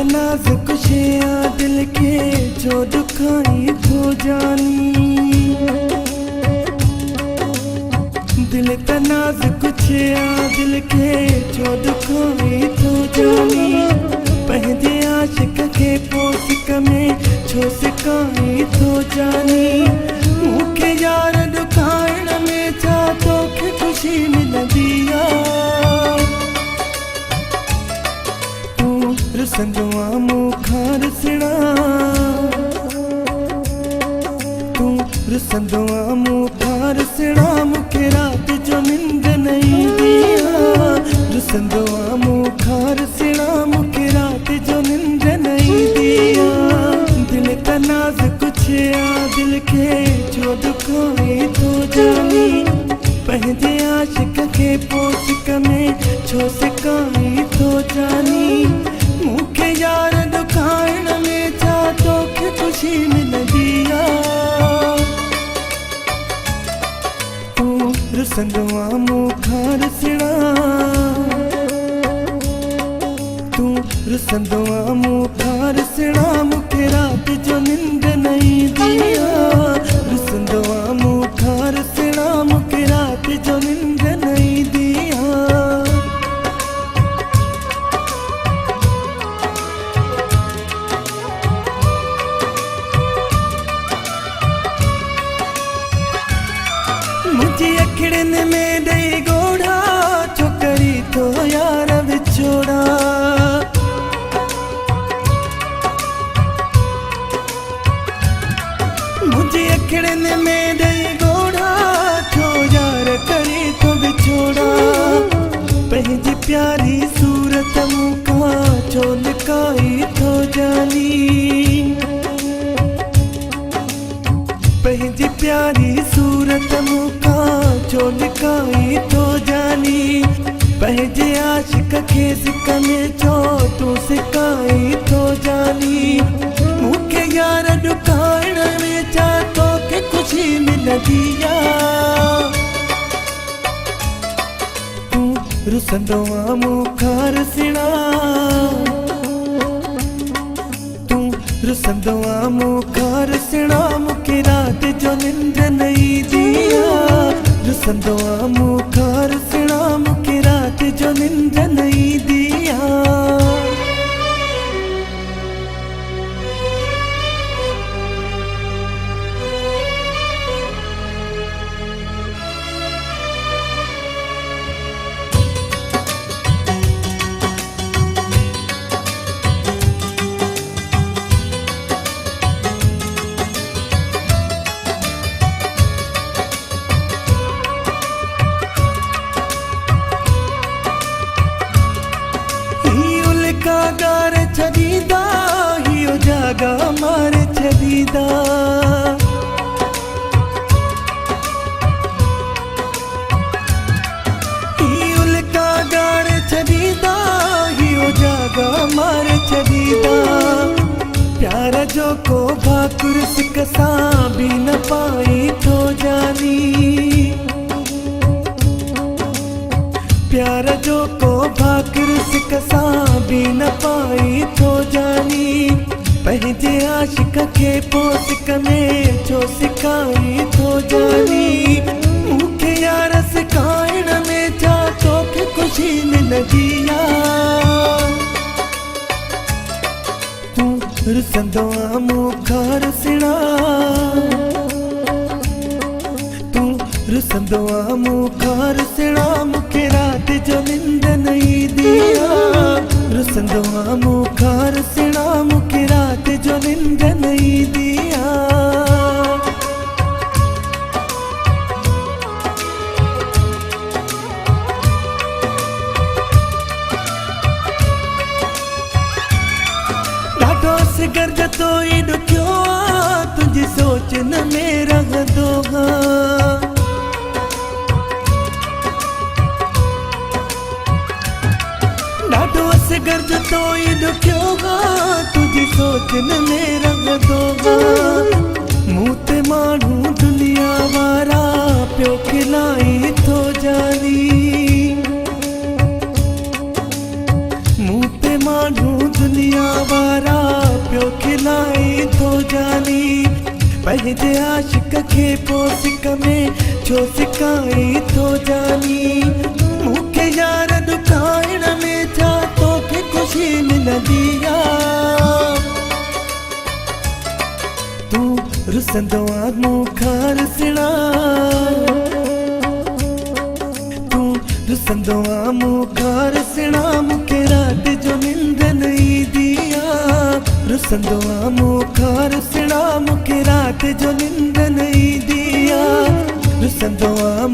तनाज कुशिया दिल के जो दुखाई तो जानी, दिल तनाज कुशिया दिल के जो दुखाई तो जानी, पहले आशिक के पोसिक में छो सिकाई तो जानी, मुखे यार दुखाइण में छा तोखे खुशी मिलंदी आ, रुसंदो आ मूंखां रुसणा, तू रुसंदो आ मूंखां रुसणा, मूंखे रात जो निंड न ईंदी आ, रुसंदो आ मूंखां रुसणा, मूंखे रात जो निंड न ईंदी आ, दिल तनाज़ कुछिया दिल के जो दुखाई तो जानी, पंहिंजे आशिक के पोसिक में छो सिकाई तो जानी, मूंखे यार दुखाइण में छा तोखे खुशी मिलंदी आ, तू रुसंदो आ मूंखां रुसणा, तू रुसंदो आ मूंखां रुसणा, मूंखे रात जो निंड न ईंदी आ, रुसंदो आ मूंखां रुसणा, मूंखे रात जो निंड न ईंदी आ। मुझे अखड़न में दई गोड़ा छोकरी तो यार विछोड़ा, मुझे अखड़न में दई गोड़ा छो यार करी तो विछोड़ा, पंहिंजी प्यारी सूरत मूंखां छो लिकाई तो जानी, पंहिंजी प्यारी सूरत मूंखां छो लिकाई तो जानी, पंहिंजे आशिक खे सिक में छो तू सिकाई तो जानी, मूंखे यार दुखाइण में छा तोखे खुशी मिलंदी आ, तू रुसंदो आ मूंखां रुसणा, तू रुसंदो आ मूंखां रुसणा, मूंखे रात जो निंड न ईंदी आ, रुसंदो आ मूंखां रुसणा, मूंखे रात जो निंड न ईंदी आ। गार छदीदा हियो जागा मार छदीदा, उल्का गार छदीदा हियो जागा मार छदीदा, प्यार जो को भाकुर सिक सां भी न पाई तो जानी, प्यार जो को भाकुर सिक सां भी न पाई तो जानी, पंहिंजे आशिक के पोसिक में छो सिकाई तो जानी, मूंखे यार सिकाइण में छा तोखे खुशी मिलंदी आ, तू रुसंदो आ मूंखां रुसणा, तू रुसंदो आ मूंखां रुसणा, मूंखे रात जो निंड न ईंदी आ, रुसंदो आ मूंखां रुसणा, मूंखे रात जो निंड न ईंदी आ। ॾाढो सिगर जतो ई ॾुखियो आ, तुंहिंजी सोच न में रहंदो आ, ॾाढो सिगर जतो ई ॾुखियो आ, तुंहिंजी सोच न में रहंदो आ, मूं ते माण्हू दुनिया वारा पियो खिलाई तो जानी, मूं ते माण्हू दुनिया वारा पंहिंजे आशिक खे पोइ सिक में छो सिकाई थो जानी मूंखे यार दुखाइण में छा तोखे ख़ुशी मिलंदी आहे तूं रुसंदो आहे मूंखां रुसणा तूं रुसंदो आहे मूंखां रुसणा मूंखे राति जो निंड न ईंदी आहे रुसंदो आहे मूंखां रुसणा मूंखे राति जो निंड न ईंदी आहे रुसंदो आहे